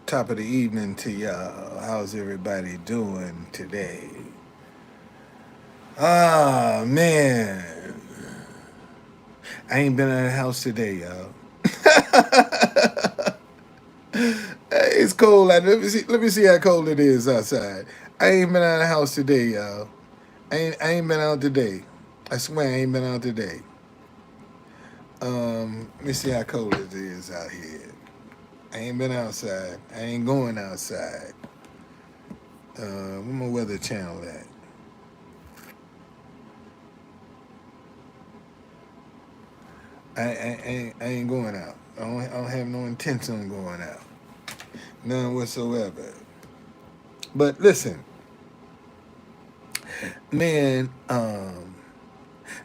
Top of the evening to y'all. How's everybody doing today? Ah, man. I ain't been out of the house today, y'all. It's cold out. Let me see how cold it is outside. I ain't been out of the house today, y'all. I ain't been out today. I swear I ain't been out today. Let me see how cold it is out here. I ain't been outside. I ain't going outside. Where my weather channel at? I ain't going out. I don't have no intention on going out. None whatsoever. But listen, man,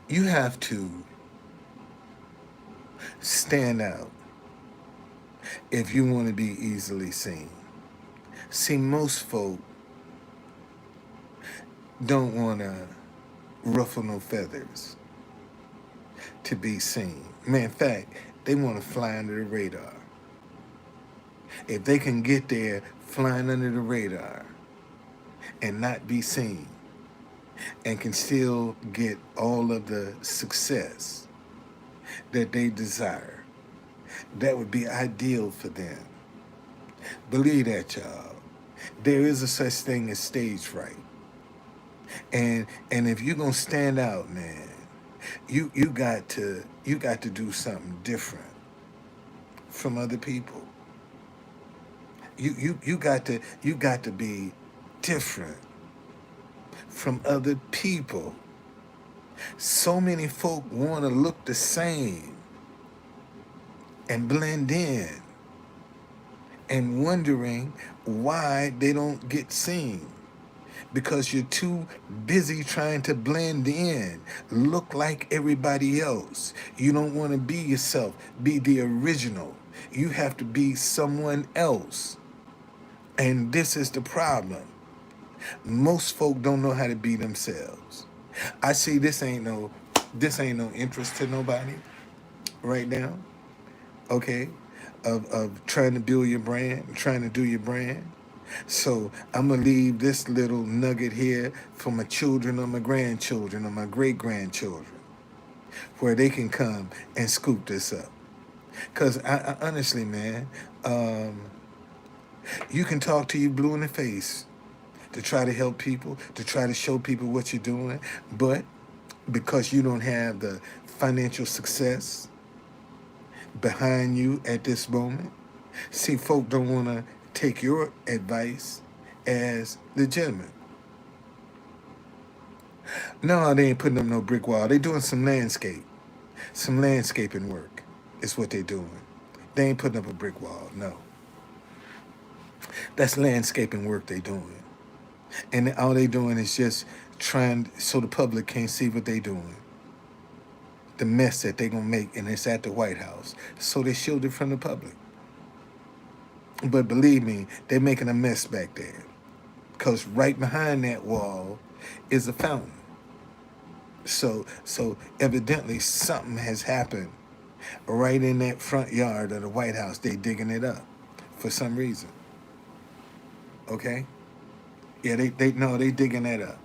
you have to stand out if you want to be easily seen. See, most folk don't want to ruffle no feathers to be seen. Man, in fact, they want to fly under the radar. If they can get there flying under the radar and not be seen, and can still get all of the success that they desire, that would be ideal for them. Believe that, y'all. There is a such thing as stage fright. And if you're gonna stand out, man, you got to do something different from other people. You got to be different from other people. So many folk want to look the same and blend in and wondering why they don't get seen because you're too busy trying to blend in, look like everybody else. You don't want to be yourself, be the original. You have to be someone else. And this is the problem. Most folk don't know how to be themselves. I see this ain't no interest to nobody right now, okay? Of trying to build your brand, trying to do your brand. So I'm gonna leave this little nugget here for my children or my grandchildren or my great grandchildren, where they can come and scoop this up. Cause I honestly, man, um, you can talk to you blue in the face to try to help people, to try to show people what you're doing, but because you don't have the financial success behind you at this moment, see, folk don't want to take your advice as legitimate. No, they ain't putting up no brick wall. They doing some landscaping work. Is what they doing. They ain't putting up a brick wall. No, that's landscaping work they doing, and all they doing is just trying so the public can't see what they doing, the mess that they gonna make, and it's at the White House, so they shield it from the public. But believe me, they're making a mess back there, cause right behind that wall is a fountain. So evidently something has happened right in that front yard of the White House. They digging it up for some reason. Okay? Yeah, they no, they digging that up.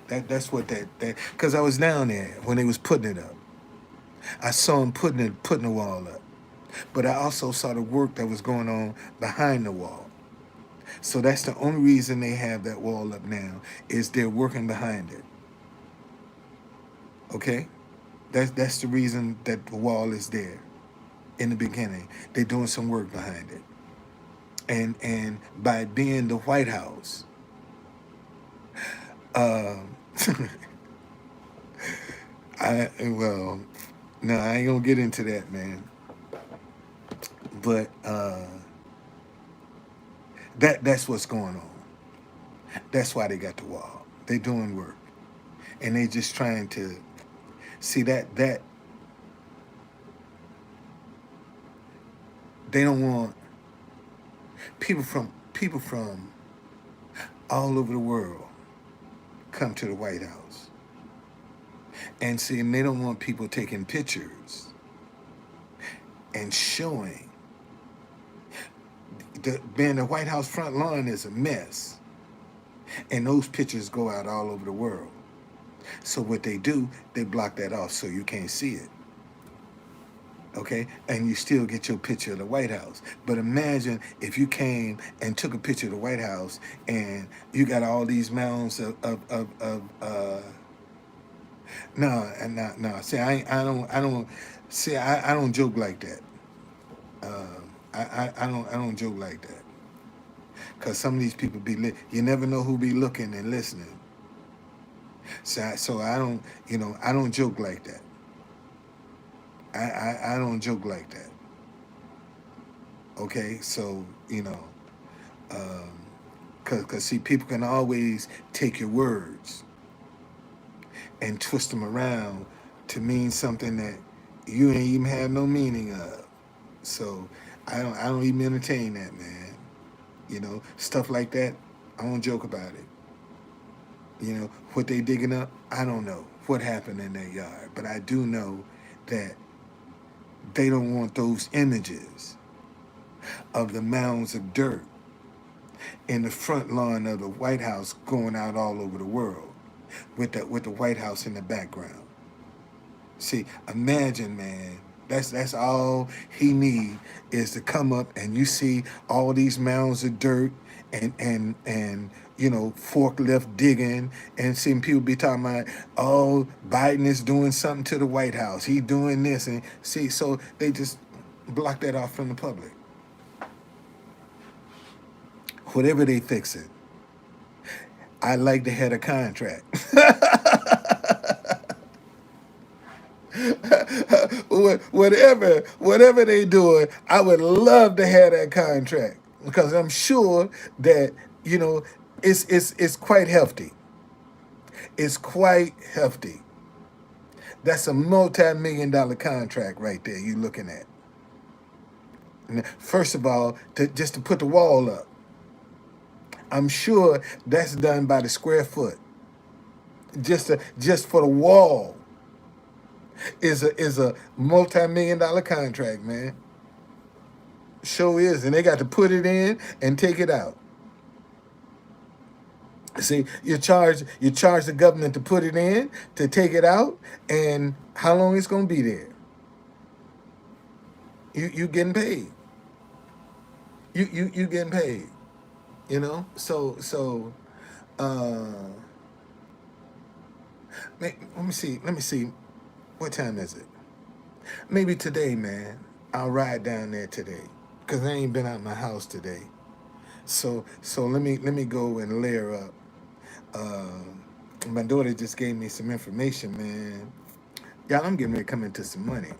That's what that because I was down there when they was putting it up. I saw them putting the wall up. But I also saw the work that was going on behind the wall. So that's the only reason they have that wall up now is they're working behind it. Okay? That's the reason that the wall is there in the beginning. They're doing some work behind it. And by being the White House, um, well, no, I ain't gonna get into that, man. But that's what's going on. That's why they got the wall. They doing work, and they just trying to see that they don't want people from all over the world come to the White House, and see, and they don't want people taking pictures and showing The White House front lawn is a mess, and those pictures go out all over the world. So what they do, they block that off so you can't see it. Okay, and you still get your picture of the White House. But imagine if you came and took a picture of the White House, and you got all these mounds of no, and no. See, I don't see. I don't joke like that. I don't joke like that. Cause some of these people you never know who be looking and listening. So I don't, I don't joke like that. I don't joke like that. Okay, so um, cause see, people can always take your words and twist them around to mean something that you ain't even have no meaning of. So I don't even entertain that, man. Stuff like that. I don't joke about it. What they digging up, I don't know what happened in their yard, but I do know that they don't want those images of the mounds of dirt in the front lawn of the White House going out all over the world with the White House in the background. See, imagine, man. That's all he need is to come up and you see all these mounds of dirt and forklift digging and seeing people be talking about, oh, Biden is doing something to the White House. He doing this and see, so they just block that off from the public. Whatever they fix it. I like to have a contract. whatever they doing, I would love to have that contract because I'm sure that it's quite hefty. It's quite hefty. That's a multi-million-dollar contract right there. You looking at. First of all, just to put the wall up, I'm sure that's done by the square foot. Just for the wall is a multi-million-dollar contract, man. Sure is, and they got to put it in and take it out. See, you charge the government to put it in, to take it out, and how long it's gonna be there? You getting paid. You getting paid. So uh, let me see. What time is it? Maybe today, man. I'll ride down there today, cause I ain't been out my house today. So let me go and layer up. My daughter just gave me some information, man. Y'all, I'm getting ready to come into some money.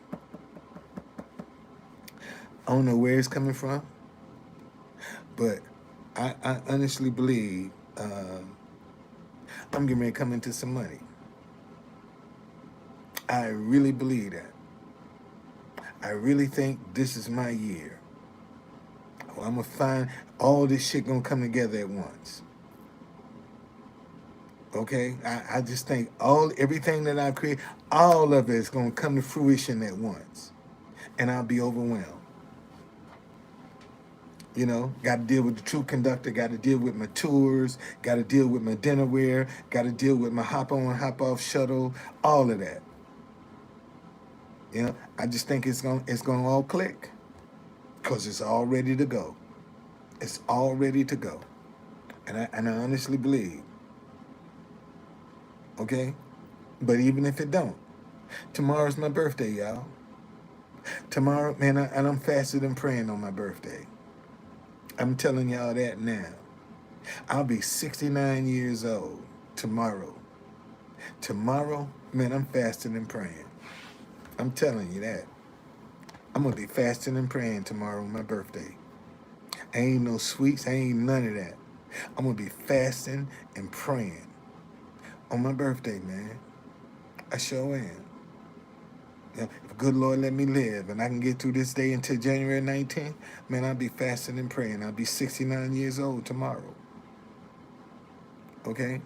I don't know where it's coming from, but I honestly believe I'm getting ready to come into some money. I really believe that. I really think this is my year. I'm gonna find all this shit gonna come together at once. Okay, I just think everything that I've created, all of it is gonna come to fruition at once, and I'll be overwhelmed. Got to deal with the true conductor, got to deal with my tours, got to deal with my dinnerware, got to deal with my hop on, hop off shuttle, all of that. I just think it's gonna all click, cause it's all ready to go. It's all ready to go, and I honestly believe. Okay, but even if it don't, tomorrow's my birthday, y'all. Tomorrow, man, and I'm fasted and praying on my birthday. I'm telling y'all that now. I'll be 69 years old tomorrow. Tomorrow, man, I'm fasting and praying. I'm telling you that. I'm going to be fasting and praying tomorrow on my birthday. Ain't no sweets. Ain't none of that. I'm going to be fasting and praying on my birthday, man. I sure am. If good Lord let me live and I can get through this day until January 19th, man, I'll be fasting and praying. I'll be 69 years old tomorrow. Okay?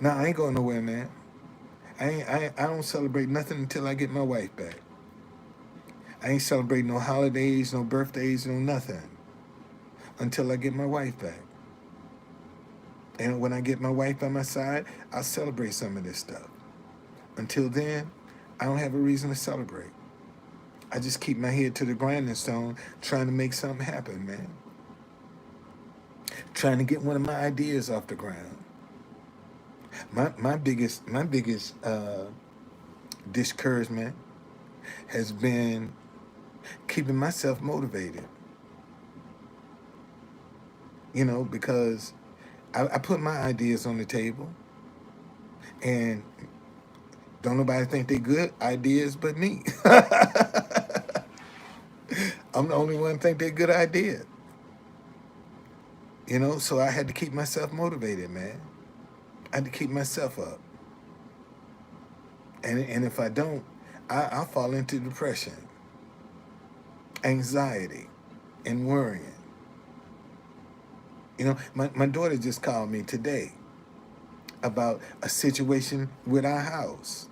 Now, I ain't going nowhere, man. I don't celebrate nothing until I get my wife back. I ain't celebrating no holidays, no birthdays, no nothing. until I get my wife back. And when I get my wife by my side, I'll celebrate some of this stuff. Until then, I don't have a reason to celebrate. I just keep my head to the grinding stone, trying to make something happen, man. Trying to get one of my ideas off the ground. My biggest discouragement has been keeping myself motivated. Because I put my ideas on the table, and don't nobody think they good ideas but me. I'm the only one think they're good ideas. So I had to keep myself motivated, man. I had to keep myself up. And if I don't, I'll fall into depression, anxiety, and worrying. My daughter just called me today about a situation with our house.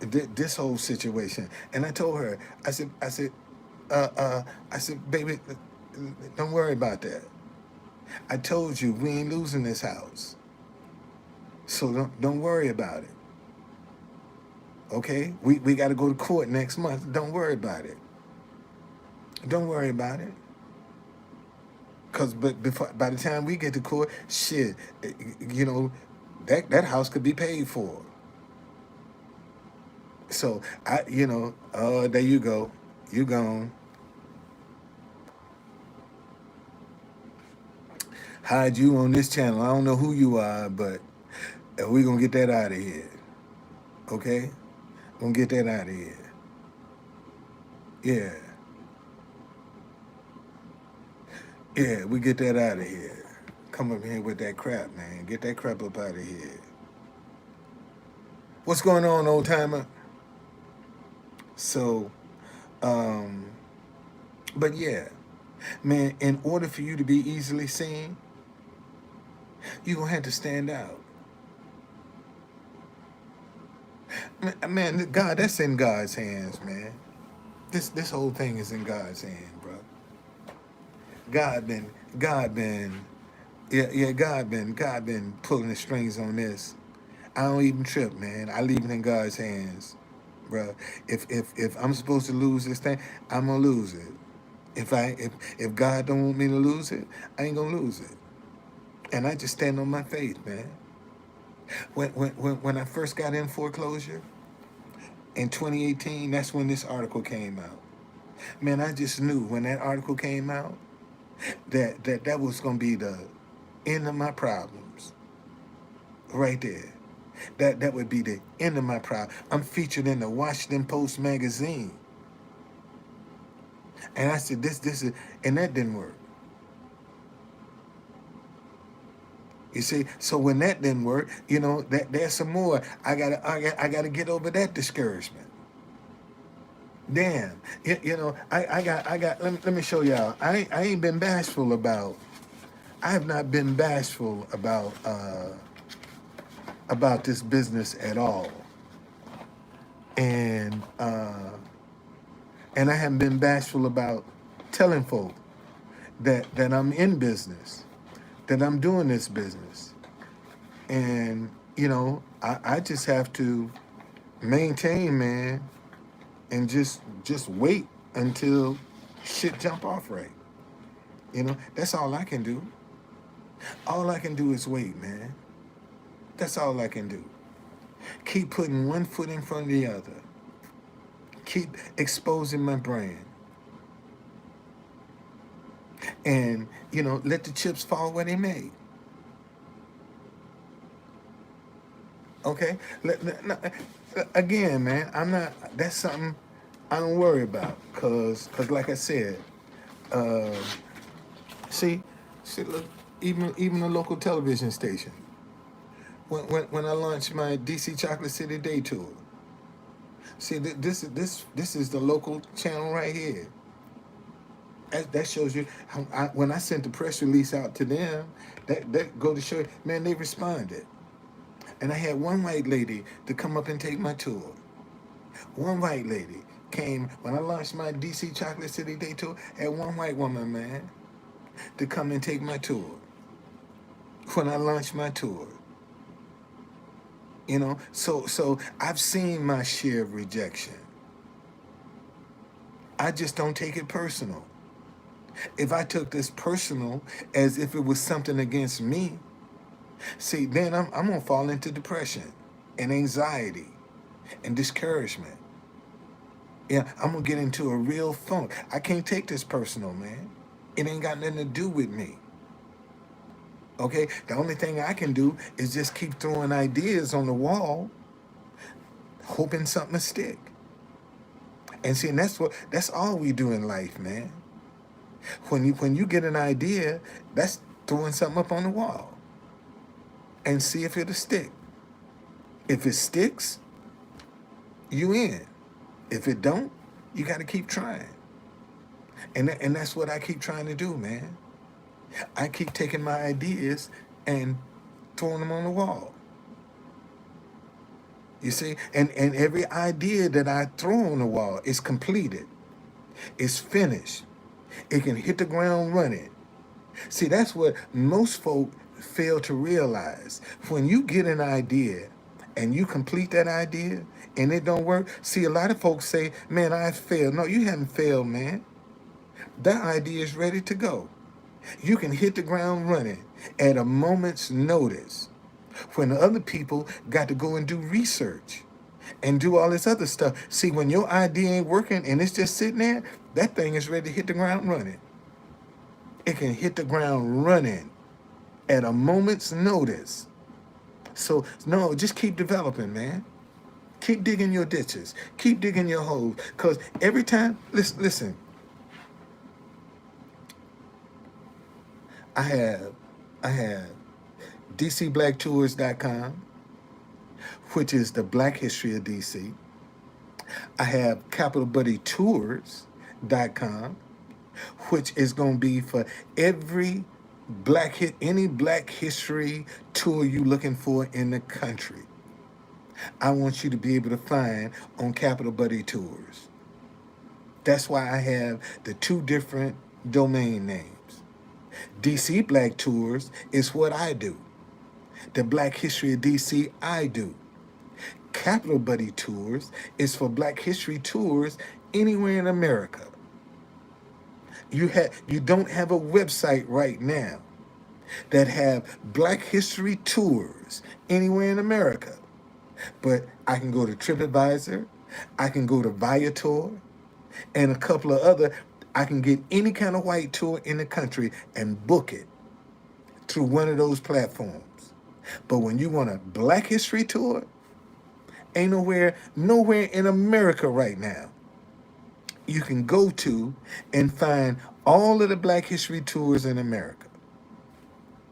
This whole situation. And I told her, I said, baby, don't worry about that. I told you we ain't losing this house. So don't worry about it. Okay? We got to go to court next month. Don't worry about it. Don't worry about it. By the time we get to court, shit, that house could be paid for. So there you go. You gone. Hide you on this channel. I don't know who you are, but we gonna get that out of here. Okay? Gonna get that out of here. Yeah. Yeah, we get that out of here. Come up here with that crap, man. Get that crap up out of here. What's going on, old timer? So, but yeah, man, in order for you to be easily seen, you're going to have to stand out. Man, God, that's in God's hands, man. This whole thing is in God's hand, bro. God been, God been pulling the strings on this. I don't even trip, man. I leave it in God's hands, bro. If I'm supposed to lose this thing, I'm gonna lose it. If God don't want me to lose it, I ain't gonna lose it. And I just stand on my faith, man. When I first got in foreclosure in 2018, that's when this article came out. Man, I just knew when that article came out that was gonna be the end of my problems. Right there. That would be the end of my problem. I'm featured in the Washington Post magazine. And I said, this is, and that didn't work. You see, so when that didn't work, there's some more. I gotta get over that discouragement. Damn, I got. Let me show y'all. I ain't been bashful about. I have not been bashful about this business at all, and I haven't been bashful about telling folk that I'm in business, that I'm doing this business, and I just have to maintain, man, and just wait until shit jump off right. That's all I can do. All I can do is wait, man. That's all I can do. Keep putting one foot in front of the other. Keep exposing my brand. And, let the chips fall where they may. Okay? Again, man, I'm not, that's something I don't worry about. Because like I said, see, look, even a local television station. When I launched my DC Chocolate City Day Tour, see, this is the local channel right here. That shows you how when I sent the press release out to them, that go to show you, man, they responded. And I had one white lady to come up and take my tour. One white lady came when I launched my DC Chocolate City Day Tour. Had one white woman, man. to come and take my tour when I launch my tour. You know, so I've seen my share of rejection. I just don't take it personal. If I took this personal as if it was something against me, see, then I'm gonna fall into depression and anxiety and discouragement. Yeah, I'm gonna get into a real funk. I can't take this personal, man. It ain't got nothing to do with me. Okay? The only thing I can do is just keep throwing ideas on the wall, hoping something will stick. And see, and that's all we do in life, man. When you get an idea, that's throwing something up on the wall and see if it'll stick. If it sticks, you in. If it don't, you got to keep trying. And that's what I keep trying to do, man. I keep taking my ideas and throwing them on the wall. You see? And every idea that I throw on the wall is completed. It's finished. It can hit the ground running. See, that's what most folk fail to realize. When you get an idea and you complete that idea and it don't work, see, a lot of folks say, man, I failed. No, you haven't failed, man. That idea is ready to go. You can hit the ground running at a moment's notice when the other people got to go and do research and do all this other stuff. See, when your idea ain't working and it's just sitting there, that thing is ready to hit the ground running. It can hit the ground running at a moment's notice. So, no, just keep developing, man. Keep digging your ditches. Keep digging your holes. Because every time, listen, I have DCBlackTours.com, which is the Black history of DC. I have CapitalBuddyTours.com, which is going to be for every any black history tour you looking for in the country. I want you to be able to find on Capital Buddy Tours. That's why I have the two different domain names. DC Black Tours is what I do. The Black History of DC, I do. Capital Buddy Tours is for Black History tours anywhere in America. You don't have a website right now that have Black History tours anywhere in America. But I can go to TripAdvisor, I can go to Viator, and a couple of other. I can get any kind of white tour in the country and book it through one of those platforms. But when you want a Black History tour, ain't nowhere in America right now you can go to and find all of the Black History tours in America.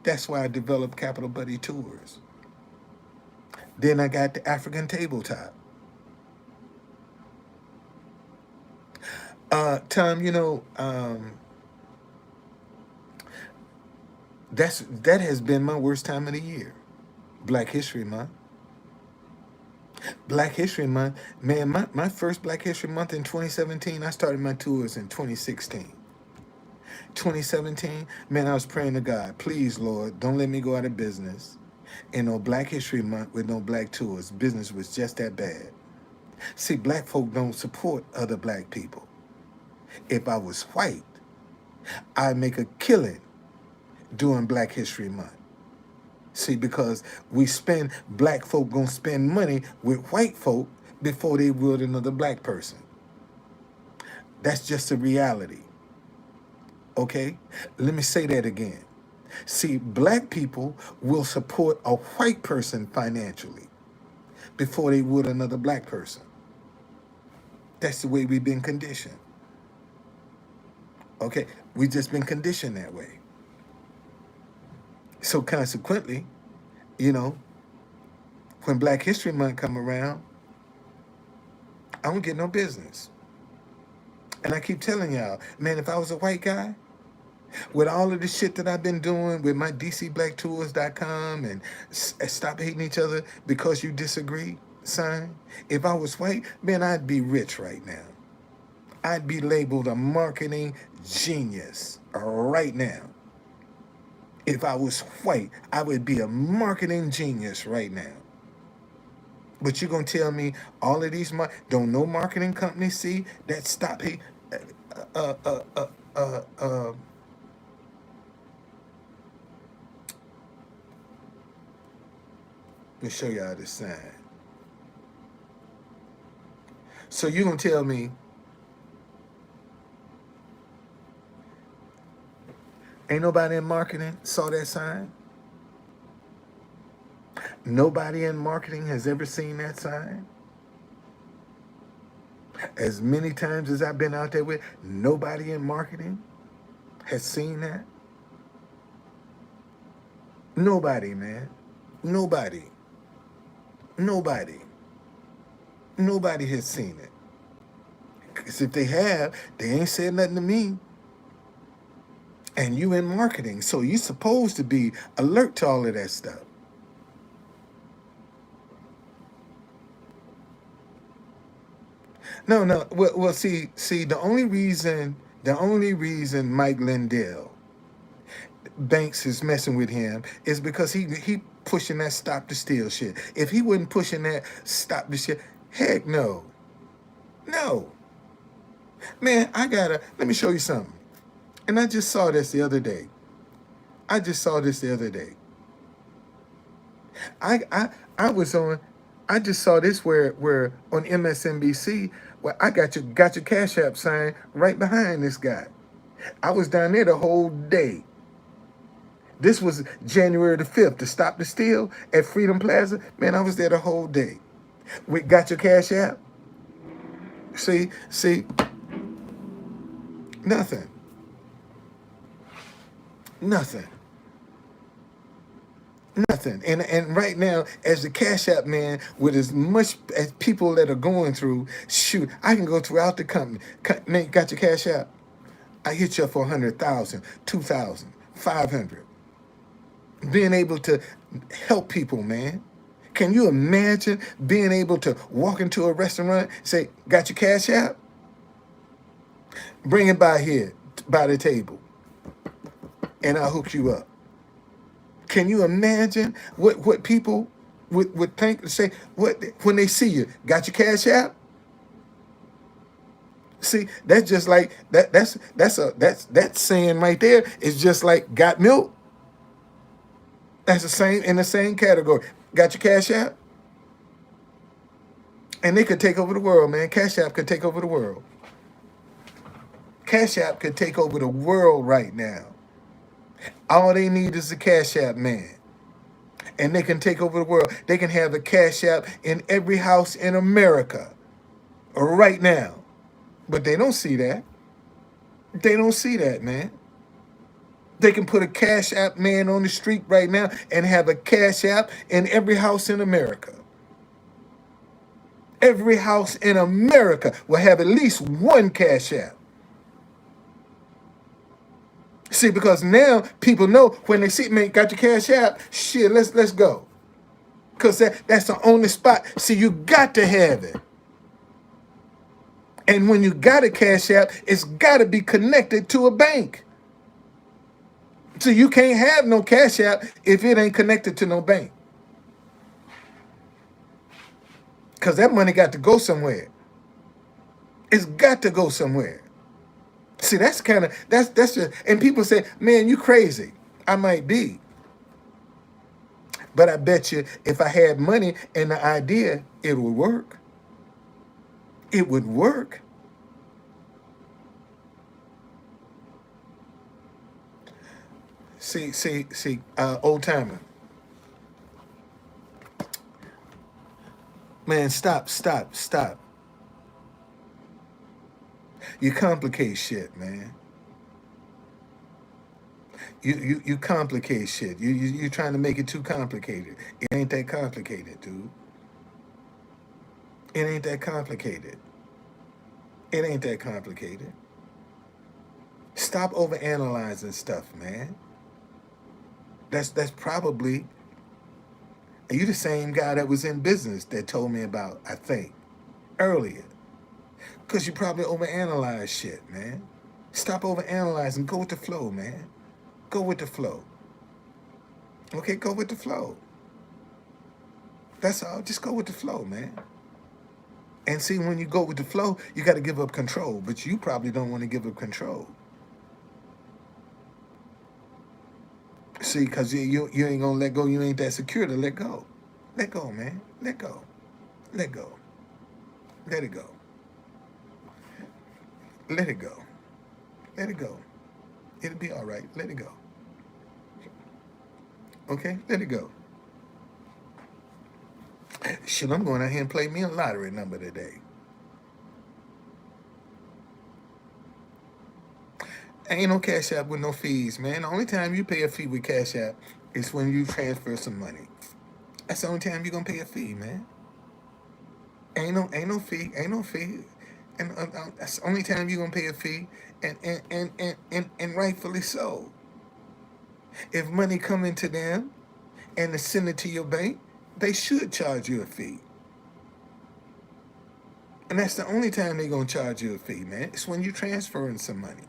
That's why I developed Capital Buddy Tours. Then I got the African Tabletop. Tom, that has been my worst time of the year. Black History Month. Black History Month, man, my first Black History Month in 2017, I started my tours in 2016. 2017, man, I was praying to God, please, Lord, don't let me go out of business. And no Black History Month with no black tours. Business was just that bad. See, black folk don't support other black people. If I was white, I'd make a killing during Black History Month. See, because black folk gonna spend money with white folk before they would another black person. That's just a reality. Okay? Let me say that again. See, black people will support a white person financially before they would another black person. That's the way we've been conditioned. Okay? We've just been conditioned that way. So consequently, when Black History Month come around, I don't get no business. And I keep telling y'all, man, if I was a white guy, with all of the shit that I've been doing with my DCBlackTours.com and stop hating each other because you disagree sign, if I was white, man, I'd be rich right now. I'd be labeled a marketing genius right now. If I was white, I would be a marketing genius right now. But you're gonna tell me all of these don't no marketing company see that stop he uh uh uh uh uh let me show y'all this sign. So you're gonna tell me ain't nobody in marketing saw that sign? Nobody in marketing has ever seen that sign? As many times as I've been out there with, nobody in marketing has seen that? Nobody, man. Nobody. Nobody. Nobody has seen it. Because if they have, they ain't said nothing to me. And you in marketing, so you supposed to be alert to all of that stuff. No, no. Well, see, the only reason Mike Lindell Banks is messing with him is because he pushing that stop the steal shit. If he wasn't pushing that stop the shit, heck no, no, man. Let me show you something. And I just saw this the other day. I just saw this the other day. I I I was on. I just saw this where on MSNBC where I got your Cash App sign right behind this guy. I was down there the whole day. This was January the 5th to stop the steal at Freedom Plaza. Man, I was there the whole day. We got your Cash App. See, nothing, nothing. Nothing. And right now, as the Cash App man, with as much as people that are going through, shoot, I can go throughout the company. Nate, got your Cash App? I hit you up for 100,000, 2,000, 500. Being able to help people, man. Can you imagine being able to walk into a restaurant, say, got your Cash App? Bring it by here, by the table, and I'll hook you up. Can you imagine what people would think, say, what when they see you? Got your Cash App? See, that's just like that's saying right there is just like got milk. That's the same in the same category. Got your Cash App? And they could take over the world, man. Cash App could take over the world. Cash App could take over the world right now. All they need is a Cash App man. And they can take over the world. They can have a Cash App in every house in America right now. But they don't see that. They don't see that, man. They can put a Cash App man on the street right now and have a Cash App in every house in America. Every house in America will have at least one Cash App. See, because now people know when they see, man, got your Cash App, shit, let's go. Because that's the only spot. See, you got to have it. And when you got a Cash App, it's got to be connected to a bank. So you can't have no Cash App if it ain't connected to no bank. Because that money got to go somewhere. It's got to go somewhere. See, that's just, and people say, man, you crazy. I might be. But I bet you if I had money and the idea, it would work. It would work. See, old timer. Man, stop. You complicate shit, man. You complicate shit. You're trying to make it too complicated. It ain't that complicated, dude. It ain't that complicated. It ain't that complicated. Stop overanalyzing stuff, man. That's probably you the same guy that was in business that told me about, I think, earlier. Because you probably overanalyze shit, man. Stop overanalyzing. Go with the flow, man. Go with the flow. Okay, go with the flow. That's all. Just go with the flow, man. And see, when you go with the flow, you got to give up control. But you probably don't want to give up control. See, because you ain't going to let go. You ain't that secure to let go. Let go, man. Let go. Let go. Let it go. Let it go. Let it go. It'll be all right. Let it go. Okay? Let it go. Shit, I'm going out here and play me a lottery number today. Ain't no Cash App with no fees, man. The only time you pay a fee with Cash App is when you transfer some money. That's the only time you're gonna pay a fee, man. Ain't no fee, ain't no fee, and that's the only time you're gonna pay a fee, and rightfully so. If money come into them and they send it to your bank, they should charge you a fee, and that's the only time they're gonna charge you a fee, man. It's when you're transferring some money,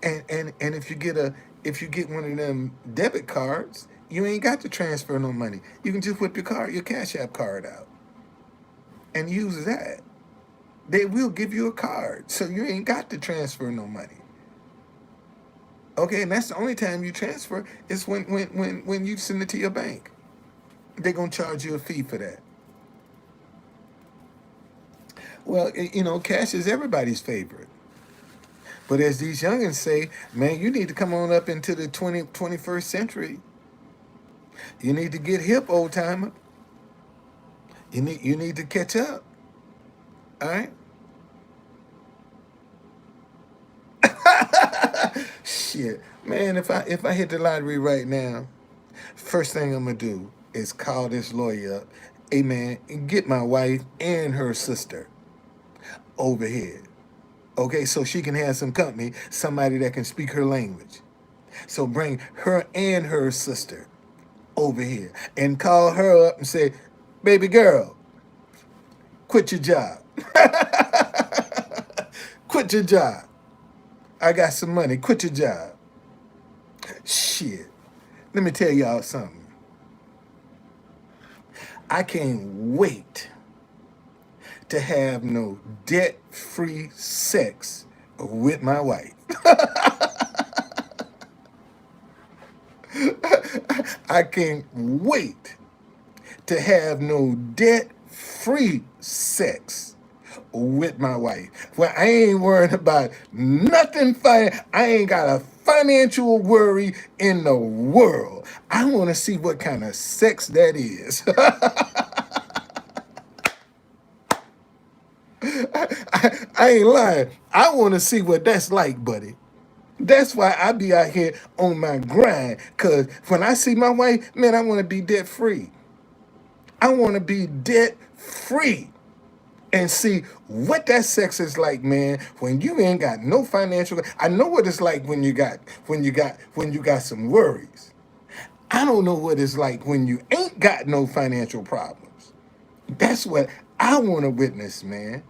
and if you get one of them debit cards, you ain't got to transfer no money. You can just whip your Cash App card out, and use that. They will give you a card, so you ain't got to transfer no money. Okay, and that's the only time you transfer is when you send it to your bank. They're gonna charge you a fee for that. Well, cash is everybody's favorite. But as these youngins say, man, you need to come on up into the 21st century. You need to get hip, old timer. You need to catch up. All right? Shit. Man, if I hit the lottery right now, first thing I'm gonna do is call this lawyer up. Hey man, and get my wife and her sister over here. Okay, so she can have some company, somebody that can speak her language. So bring her and her sister over here and call her up and say, baby girl, quit your job. Quit your job. I got some money. Quit your job. Shit. Let me tell y'all something. I can't wait to have no debt-free sex with my wife. I can't wait to have no debt-free sex with my wife. Well, I ain't worried about nothing. I ain't got a financial worry in the world. I want to see what kind of sex that is. I ain't lying. I want to see what that's like, buddy. That's why I be out here on my grind. Because when I see my wife, man, I want to be debt free. I want to be debt free and see what that sex is like, man. When you ain't got no financial, I know what it's like when you got some worries. I don't know what it's like when you ain't got no financial problems. That's what I want to witness, man.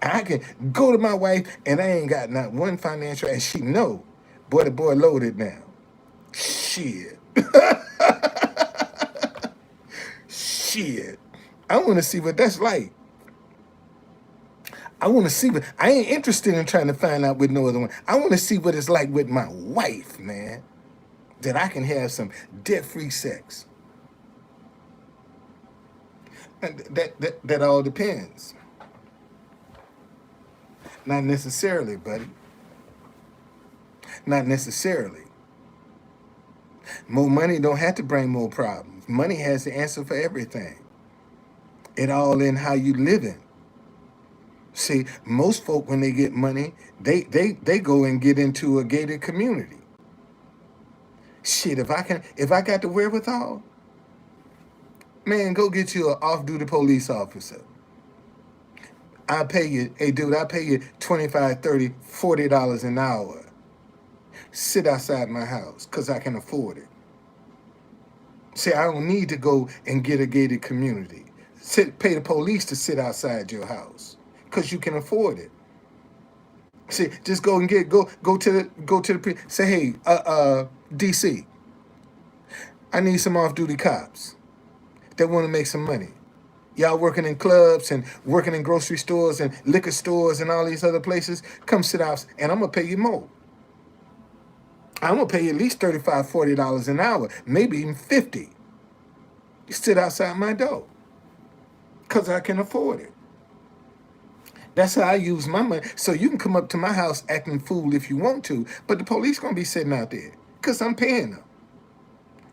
I can go to my wife and I ain't got not one financial, and she know, boy, the boy loaded now. Shit. Shit. I want to see what that's like. I want to see what, I ain't interested in trying to find out with no other one. I want to see what it's like with my wife, man. That I can have some debt-free sex. And that all depends. Not necessarily, buddy. Not necessarily. More money don't have to bring more problems. Money has the answer for everything. It all in how you living. See, most folk when they get money, they go and get into a gated community. Shit, if I got the wherewithal, man, go get you an off-duty police officer. I pay you, hey dude, I pay you $25, $30, $40 an hour. Sit outside my house, because I can afford it. See, I don't need to go and get a gated community. Pay the police to sit outside your house, because you can afford it. See, just go and go to the say, hey, DC. I need some off-duty cops that want to make some money. Y'all working in clubs and working in grocery stores and liquor stores and all these other places, come sit out and I'm going to pay you more. I'm going to pay you at least $35, $40 an hour, maybe even 50. You sit outside my door because I can afford it. That's how I use my money. So you can come up to my house acting fool if you want to, but the police going to be sitting out there because I'm paying them.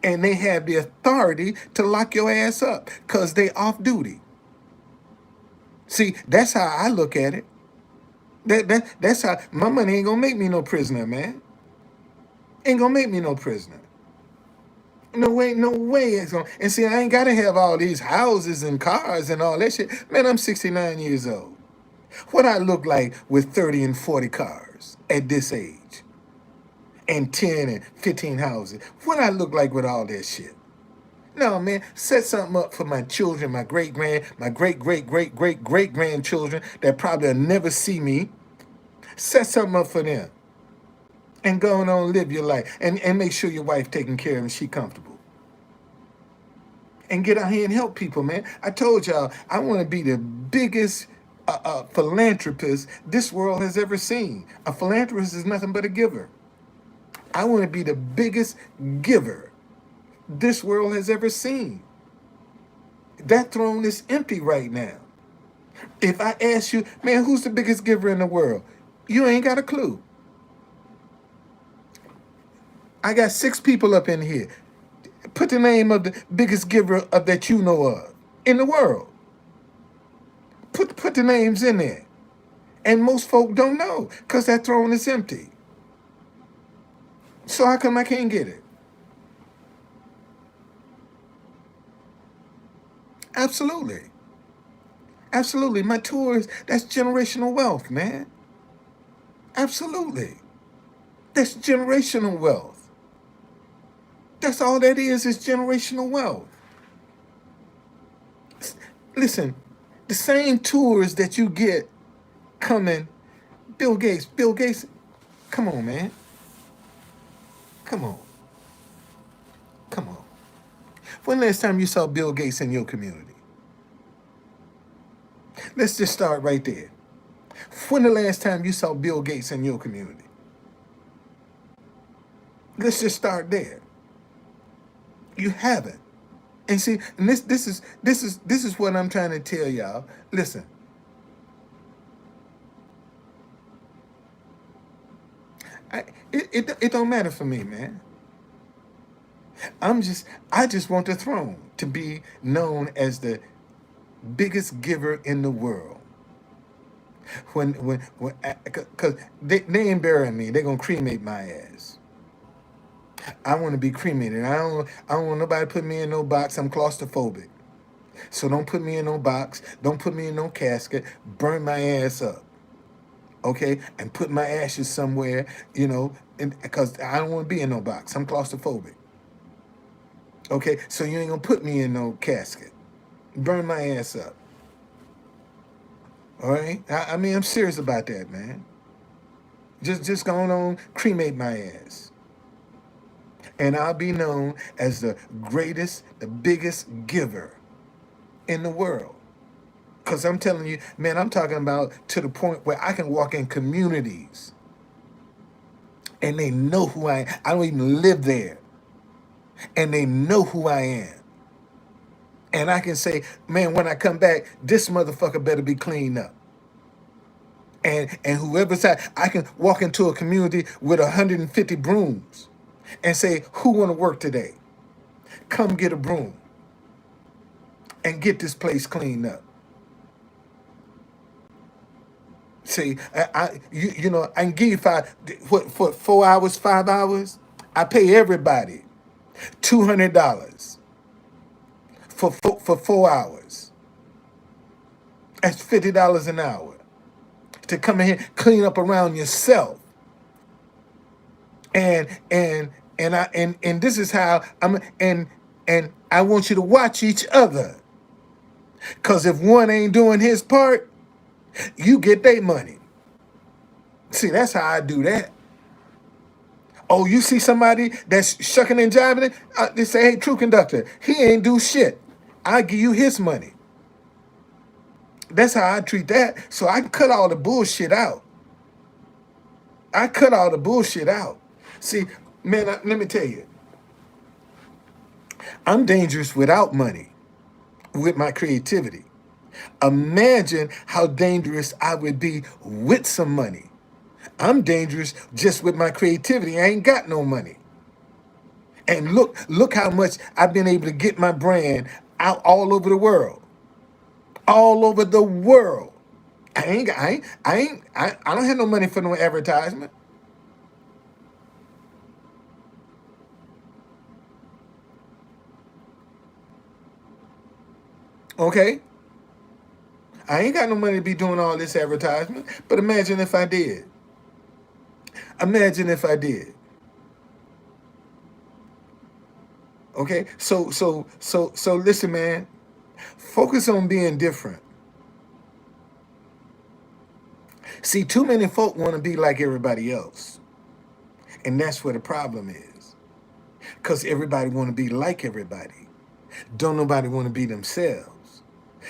And they have the authority to lock your ass up because they off duty. See, that's how I look at it. That's how my money ain't gonna make me no prisoner, man. Ain't gonna make me no prisoner. No way, no way it's gonna. And see, I ain't gotta have all these houses and cars and all that shit. Man, I'm 69 years old. What I look like with 30 and 40 cars at this age, and 10 and 15 houses. What I look like with all that shit. No, man, set something up for my children, my great grandchildren that probably will never see me. Set something up for them. And go on live your life. And make sure your wife taken care of and she comfortable. And get out here and help people, man. I told y'all, I want to be the biggest philanthropist this world has ever seen. A philanthropist is nothing but a giver. I want to be the biggest giver this world has ever seen. That throne is empty right now. If I ask you, man, who's the biggest giver in the world? You ain't got a clue. I got 6 people up in here. Put the name of the biggest giver of that you know of in the world. Put the names in there. And most folk don't know because that throne is empty. So how come I can't get it? Absolutely. Absolutely. My tours, that's generational wealth, man. Absolutely. That's generational wealth. That's all that is generational wealth. Listen, the same tours that you get coming, Bill Gates, come on, man. Come on. Come on. When last time you saw Bill Gates in your community? Let's just start right there. When the last time you saw Bill Gates in your community? Let's just start there. You haven't. And see, and this is what I'm trying to tell y'all. Listen. It don't matter for me, man. I just want the throne to be known as the biggest giver in the world. Cause they ain't burying me. They're gonna cremate my ass. I want to be cremated. I don't want nobody to put me in no box. I'm claustrophobic. So don't put me in no box. Don't put me in no casket. Burn my ass up. Okay? And put my ashes somewhere, because I don't want to be in no box. I'm claustrophobic. Okay? So you ain't going to put me in no casket. Burn my ass up. All right? I mean, I'm serious about that, man. Just going on, cremate my ass. And I'll be known as the greatest, the biggest giver in the world. Because I'm telling you, man, I'm talking about to the point where I can walk in communities and they know who I am. I don't even live there. And they know who I am. And I can say, man, when I come back, this motherfucker better be cleaned up. And whoever's I can walk into a community with 150 brooms and say, who want to work today? Come get a broom and get this place cleaned up. See, I can give you for 4 hours, 5 hours. I pay everybody $200 for 4 hours. That's $50 an hour to come in here, clean up around yourself. And this is how and I want you to watch each other. Cause if one ain't doing his part, you get their money. See, that's how I do that. Oh, you see somebody that's shucking and jiving it? They say, hey, true conductor, he ain't do shit. I'll give you his money. That's how I treat that. So I cut all the bullshit out. I cut all the bullshit out. See, man, let me tell you, I'm dangerous without money, with my creativity. Imagine how dangerous I would be with some money. I'm dangerous just with my creativity. I ain't got no money. And look how much I've been able to get my brand out all over the world. All over the world. I don't have no money for no advertisement. Okay? I ain't got no money to be doing all this advertisement. But imagine if I did. Imagine if I did. Okay? So listen, man. Focus on being different. See, too many folk want to be like everybody else. And that's where the problem is. Because everybody want to be like everybody. Don't nobody want to be themselves.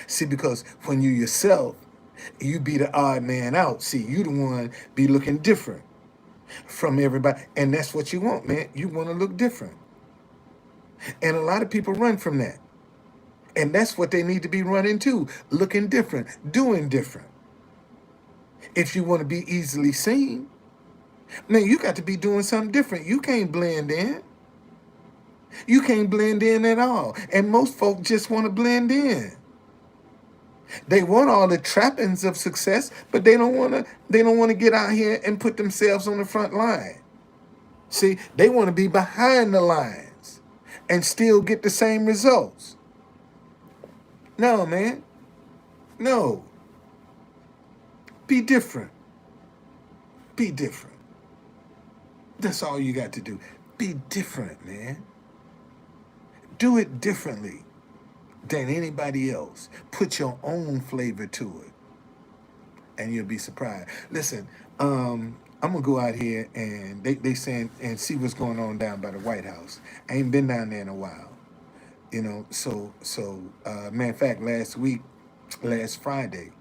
See, because when you yourself, you be the odd man out. See, you the one be looking different from everybody. And that's what you want, man. You want to look different. And a lot of people run from that. And that's what they need to be running to. Looking different, doing different. If you want to be easily seen, man, you got to be doing something different. You can't blend in. You can't blend in at all. And most folk just want to blend in. They want all the trappings of success, but they don't want to get out here and put themselves on the front line. See, they want to be behind the lines and still get the same results. No, man. No. Be different. Be different. That's all you got to do. Be different, man. Do it differently than anybody else. Put your own flavor to it, and you'll be surprised. Listen, I'm gonna go out here and they saying and see what's going on down by the White House. I ain't been down there in a while, matter of fact, last Friday,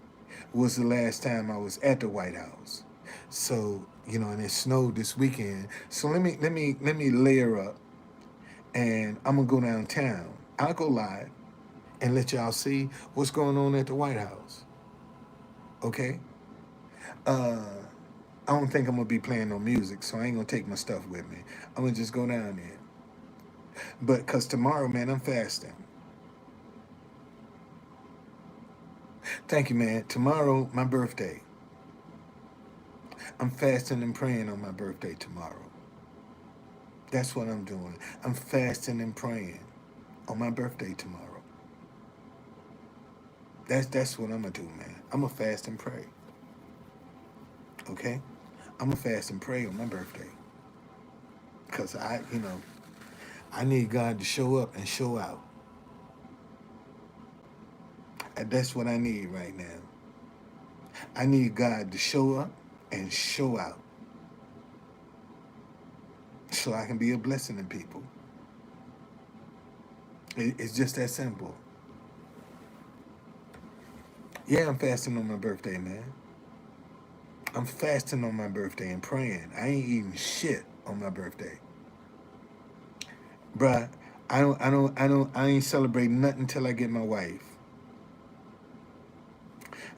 was the last time I was at the White House. So and it snowed this weekend. So let me layer up, and I'm gonna go downtown. I'll go live and let y'all see what's going on at the White House. Okay. Uh, I don't think I'm gonna be playing no music, so I ain't gonna take my stuff with me. I'm gonna just go down there. But cause tomorrow, man, I'm fasting. Thank you, man. Tomorrow, my birthday. I'm fasting and praying on my birthday tomorrow. That's what I'm doing. I'm fasting and praying on my birthday tomorrow. That's what I'm gonna do, man. I'm gonna fast and pray. Okay? I'm gonna fast and pray on my birthday. Cause I need God to show up and show out. And that's what I need right now. I need God to show up and show out so I can be a blessing to people. It's just that simple. Yeah, I'm fasting on my birthday, man. I'm fasting on my birthday and praying. I ain't eating shit on my birthday. Bruh, I ain't celebrating nothing until I get my wife.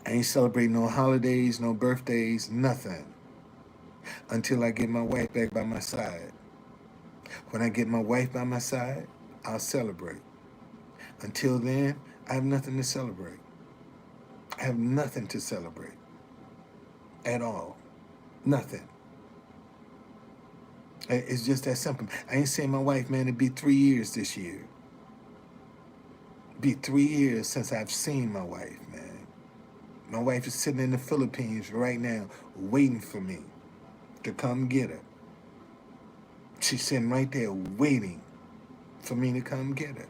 I ain't celebrating no holidays, no birthdays, nothing until I get my wife back by my side. When I get my wife by my side, I'll celebrate. Until then, I have nothing to celebrate. I have nothing to celebrate at all. Nothing. It's just that simple. I ain't seen my wife, man. It'd be 3 years this year. Be 3 years since I've seen my wife, man. My wife is sitting in the Philippines right now, waiting for me to come get her. She's sitting right there waiting for me to come get her.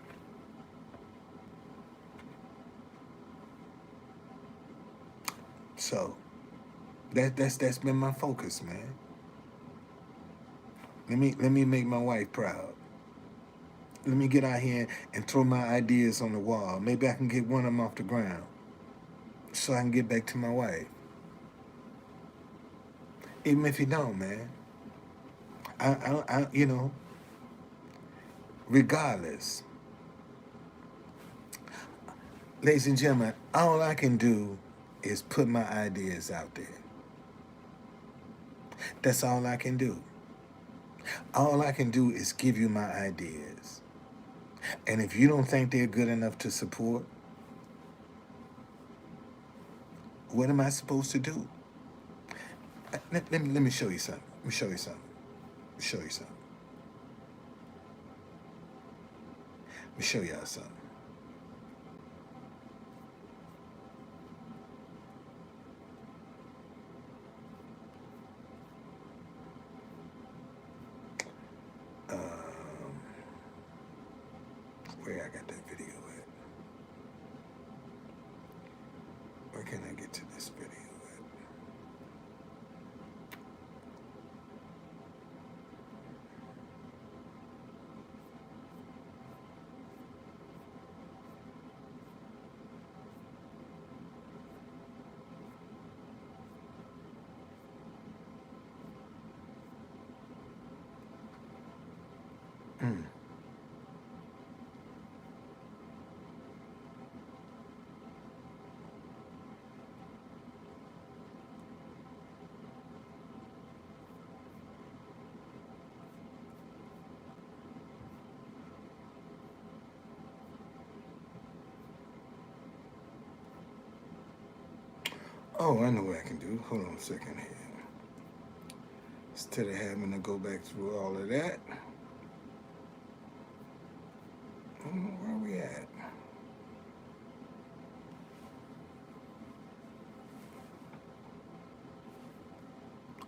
So that's been my focus, man. Let me make my wife proud. Let me get out here and throw my ideas on the wall. Maybe I can get one of them off the ground so I can get back to my wife. Even if you don't, man. You know, regardless, ladies and gentlemen, all I can do is put my ideas out there. That's all I can do. All I can do is give you my ideas. And if you don't think they're good enough to support, what am I supposed to do? Let me show you something. Let me show you something. Let me show you something. Let me show y'all something. Where I got that video at? Where can I get to this video at? Oh, I know what I can do. Hold on a second here. Instead of having to go back through all of that, where are we at?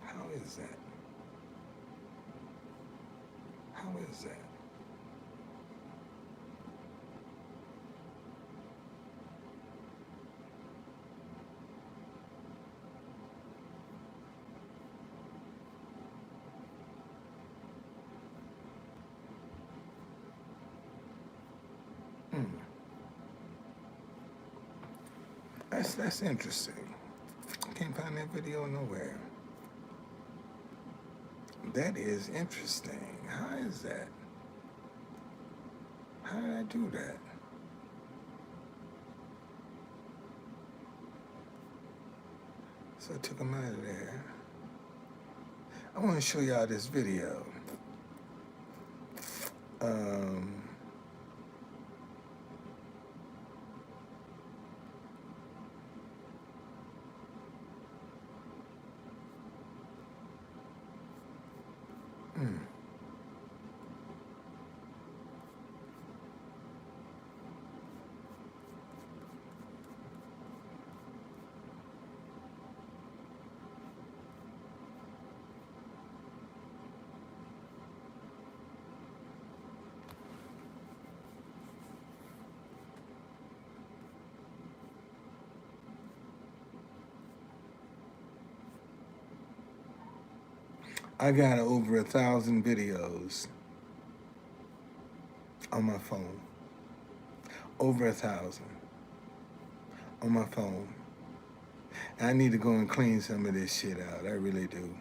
How is that? How is that? That's interesting. Can't find that video nowhere. That is interesting. How is that? How did I do that? So I took them out of there. I want to show y'all this video. I got over 1,000 videos on my phone. Over 1,000 on my phone. And I need to go and clean some of this shit out. I really do.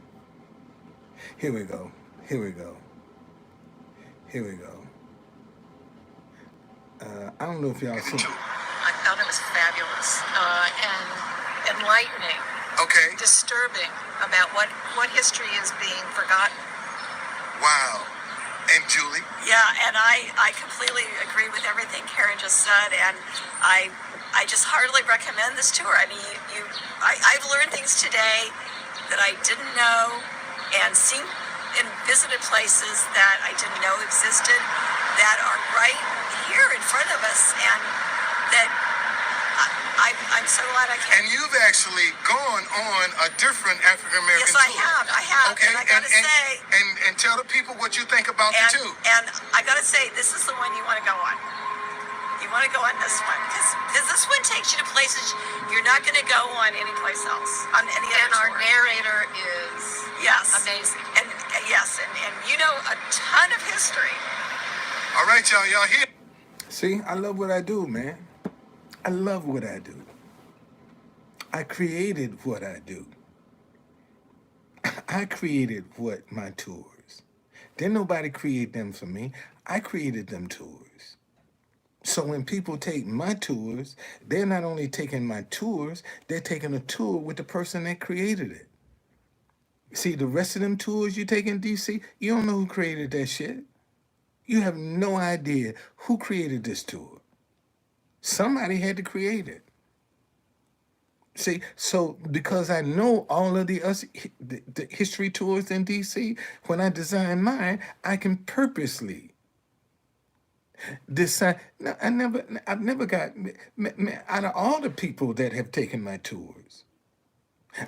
Here we go. Here we go. Here we go. I don't know if y'all see it. I thought it was fabulous and enlightening. Okay. Disturbing about what history is being forgotten. Wow. And Julie? Yeah, and I completely agree with everything Karen just said, and I just heartily recommend this tour. I mean, I've learned things today that I didn't know, and seen and visited places that I didn't know existed that are right here in front of us, and that I'm so glad I came. And you've actually gone on a different African American tour. Yes, I have. Okay, and I gotta say, and tell the people what you think about the two. And I gotta say, this is the one you want to go on. You want to go on this one because this one takes you to places you're not going to go on anyplace else. On any other tour. And our narrator is amazing. And yes, and you know, a ton of history. All right, y'all here. See, I love what I do, man. I love what I do. I created what I do. I created what my tours. Didn't nobody create them for me. I created them tours. So when people take my tours, they're not only taking my tours, they're taking a tour with the person that created it. See, the rest of them tours you take in DC, you don't know who created that shit. You have no idea who created this tour. Somebody had to create it. See, so because I know all of the history tours in DC, when I design mine, I can purposely decide. No, I've never got, out of all the people that have taken my tours,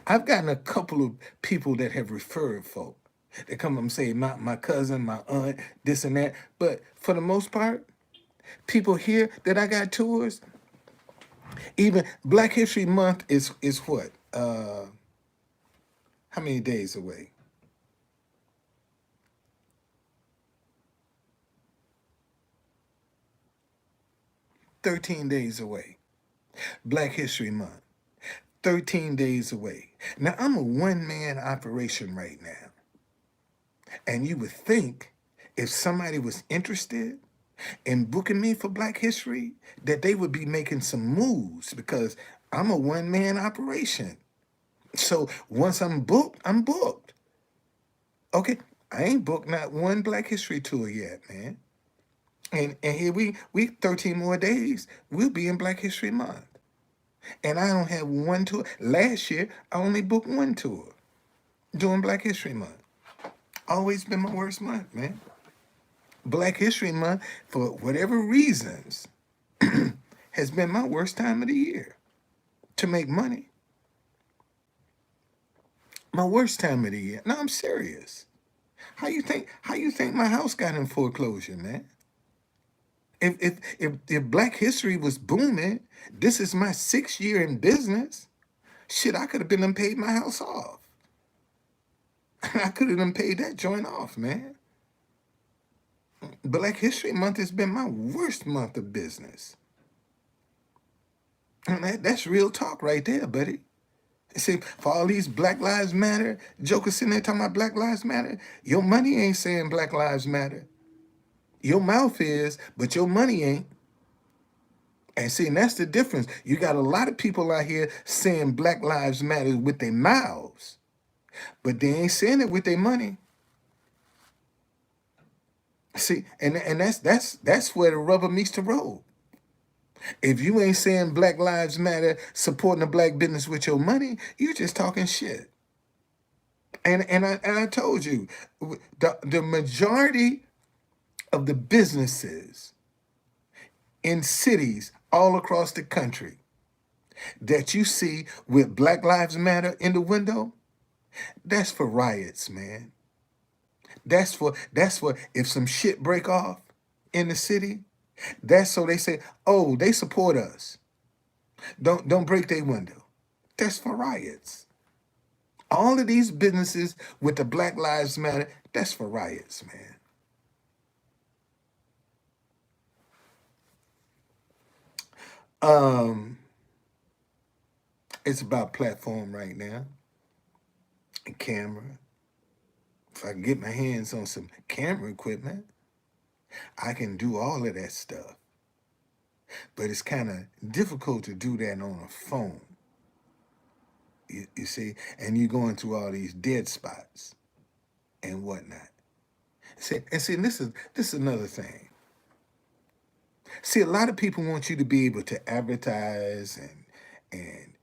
I've gotten a couple of people that have referred folk. They come up and say, my cousin, my aunt, this and that. But for the most part, people here that I got tours, even Black History Month is what? How many days away? $13 away. Black History Month. 13 days away. Now, I'm a one-man operation right now. And you would think if somebody was interested in booking me for Black History, that they would be making some moves because I'm a one-man operation. So once I'm booked, I'm booked. Okay, I ain't booked not one Black History tour yet, man. And here we 13 more days, we'll be in Black History Month. And I don't have one tour. Last year, I only booked one tour during Black History Month. Always been my worst month, man. Black History Month, for whatever reasons, has been my worst time of the year to make money. My worst time of the year. No, I'm serious. How you think my house got in foreclosure, man? If Black History was booming, this is my 6th year in business. Shit, I could have been done paid my house off. I could have done paid that joint off, man. Black History Month has been my worst month of business. And that's real talk right there, buddy. See, for all these Black Lives Matter, jokers sitting there talking about Black Lives Matter, your money ain't saying Black Lives Matter. Your mouth is, but your money ain't. And see, and that's the difference. You got a lot of people out here saying Black Lives Matter with their mouths, but they ain't saying it with their money. See, and that's where the rubber meets the road. If you ain't saying Black Lives Matter, supporting the black business with your money, you just talking shit. And I told you, the majority of the businesses in cities all across the country that you see with Black Lives Matter in the window, that's for riots, man. That's for if some shit break off in the city, that's so they say, oh, they support us. Don't break their window. That's for riots. All of these businesses with the Black Lives Matter, that's for riots, man. It's about platform right now. A camera. If I can get my hands on some camera equipment, I can do all of that stuff. But it's kind of difficult to do that on a phone. You see, and you're going through all these dead spots and whatnot. See, this is another thing. See, a lot of people want you to be able to advertise and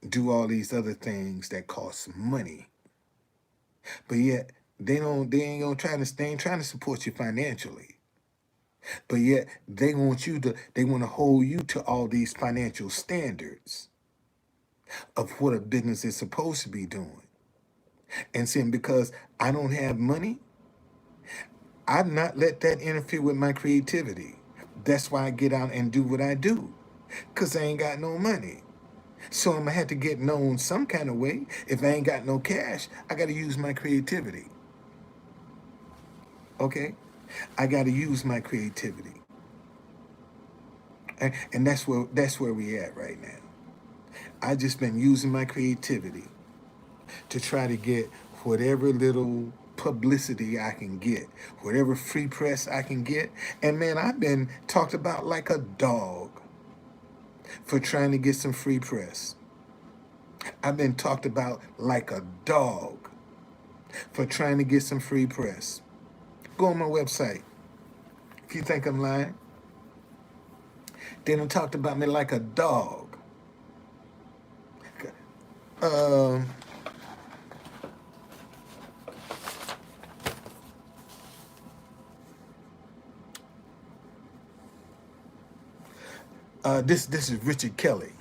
do all these other things that cost money. But yet they ain't trying to support you financially. But yet they want to hold you to all these financial standards of what a business is supposed to be doing. And saying because I don't have money, I've not let that interfere with my creativity. That's why I get out and do what I do, because I ain't got no money. So I'm going to have to get known some kind of way. If I ain't got no cash, I got to use my creativity. Okay? I got to use my creativity. And that's where we at right now. I just been using my creativity to try to get whatever little publicity I can get, whatever free press I can get. And man, I've been talked about like a dog for trying to get some free press. I've been talked about like a dog for trying to get some free press. Go on my website. If you think I'm lying, they done talked about me like a dog. Um, this is Richard Kelly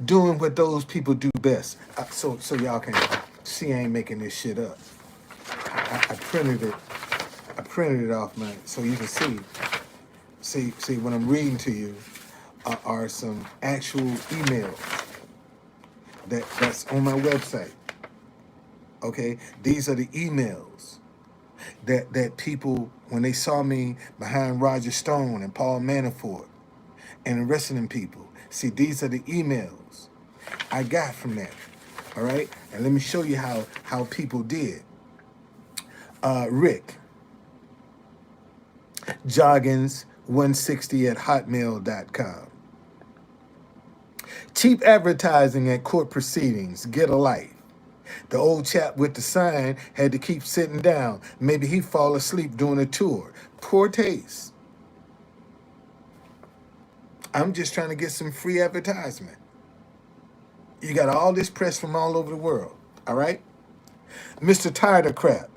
doing what those people do best. So y'all can see I ain't making this shit up. I printed it. I printed it off my so you can see. See what I'm reading to you are some actual emails that's on my website. Okay, these are the emails that people, when they saw me behind Roger Stone and Paul Manafort and the rest of them people, see, these are the emails I got from that. All right, and let me show you how people did. Rick Joggins 160 at hotmail.com. Cheap advertising at court proceedings. Get a life. The old chap with the sign had to keep sitting down. Maybe he fall asleep during a tour. Poor taste. I'm just trying to get some free advertisement. You got all this press from all over the world. All right? Mr. Tired of Crap.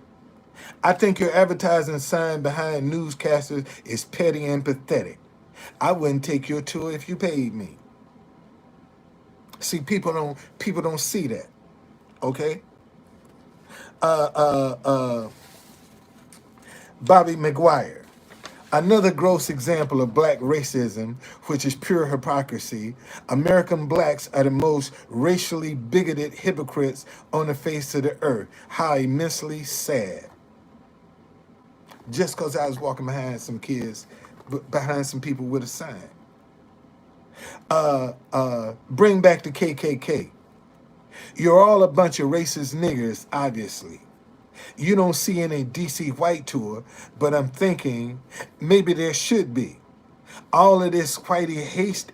I think your advertising sign behind newscasters is petty and pathetic. I wouldn't take your tour if you paid me. See, people don't see that. Okay? Bobby McGuire. Another gross example of black racism, which is pure hypocrisy. American blacks are the most racially bigoted hypocrites on the face of the earth. How immensely sad. Just because I was walking behind some kids, behind some people with a sign. Bring back the KKK. You're all a bunch of racist niggers, obviously. You don't see any DC white tour, but I'm thinking maybe there should be. All of this whitey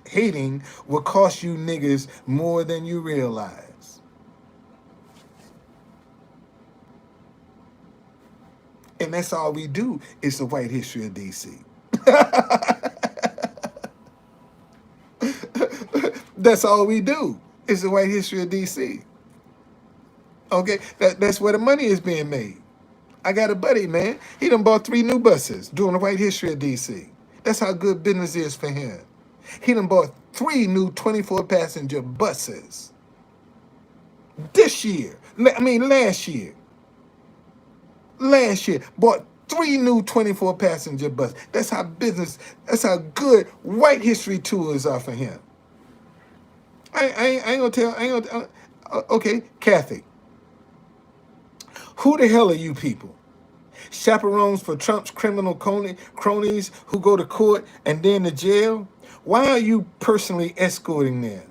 hating will cost you niggers more than you realize. And that's all we do is the white history of DC. That's all we do is the white history of DC. Okay, that's where the money is being made. I got a buddy, man. He done bought 3 new buses doing the white history of DC. That's how good business is for him. He done bought 3 new 24-passenger buses this year. Last year. Last year, bought 3 new 24-passenger buses. That's how good white history tours are for him. I ain't gonna tell. Okay, Kathy. Who the hell are you people? Chaperones for Trump's criminal cronies who go to court and then to jail? Why are you personally escorting them?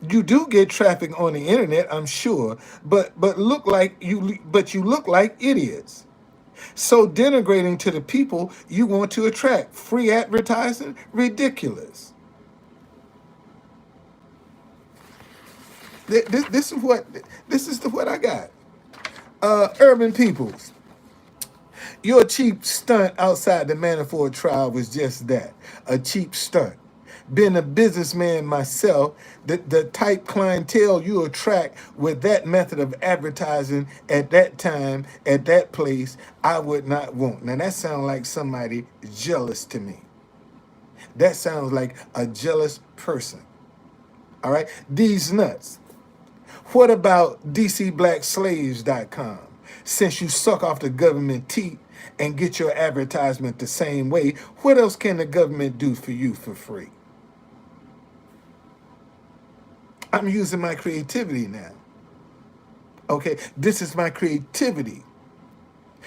You do get traffic on the internet, I'm sure, but you look like idiots. So denigrating to the people you want to attract. Free advertising? Ridiculous. This is what I got. Urban Peoples. Your cheap stunt outside the Manafort trial was just that, a cheap stunt. Being a businessman myself, the type clientele you attract with that method of advertising at that time, at that place, I would not want. Now that sounds like somebody jealous to me. That sounds like a jealous person. All right? These nuts. What about DCBlackSlaves.com? Since you suck off the government teeth and get your advertisement the same way, what else can the government do for you for free? I'm using my creativity now. Okay, this is my creativity.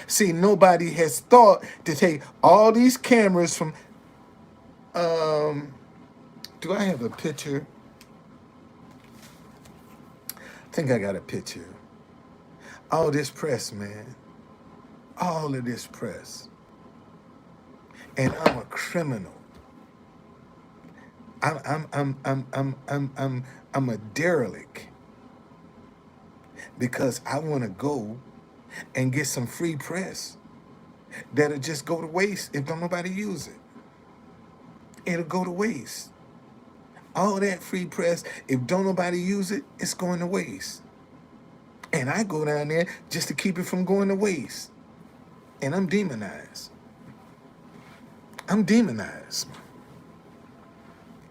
See, nobody has thought to take all these cameras from. Um, do I have a picture? I think I got a picture. All this press, man. All of this press. And I'm a criminal. I'm a derelict because I want to go and get some free press that'll just go to waste if don't nobody use it. It'll go to waste. All that free press, if don't nobody use it, it's going to waste. And I go down there just to keep it from going to waste. And I'm demonized. I'm demonized.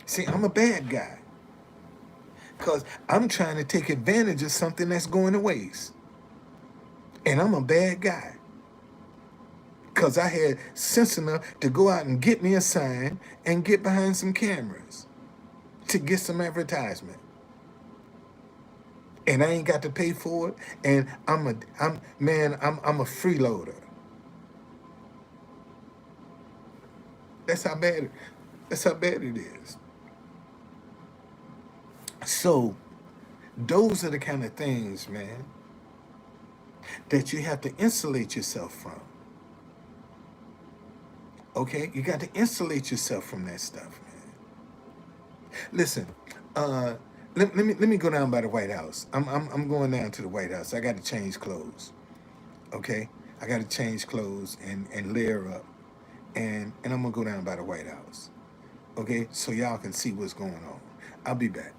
See, I'm a bad guy. Because I'm trying to take advantage of something that's going to waste. And I'm a bad guy. Because I had sense enough to go out and get me a sign and get behind some cameras to get some advertisement. And I ain't got to pay for it. And I'm a freeloader. That's how bad it is. So those are the kind of things, man, that you have to insulate yourself from. Okay? You got to insulate yourself from that stuff, man. Listen, let me go down by the White House. I'm going down to the White House. I got to change clothes. Okay? I got to change clothes and layer up. And I'm gonna go down by the White House. Okay? So y'all can see what's going on. I'll be back.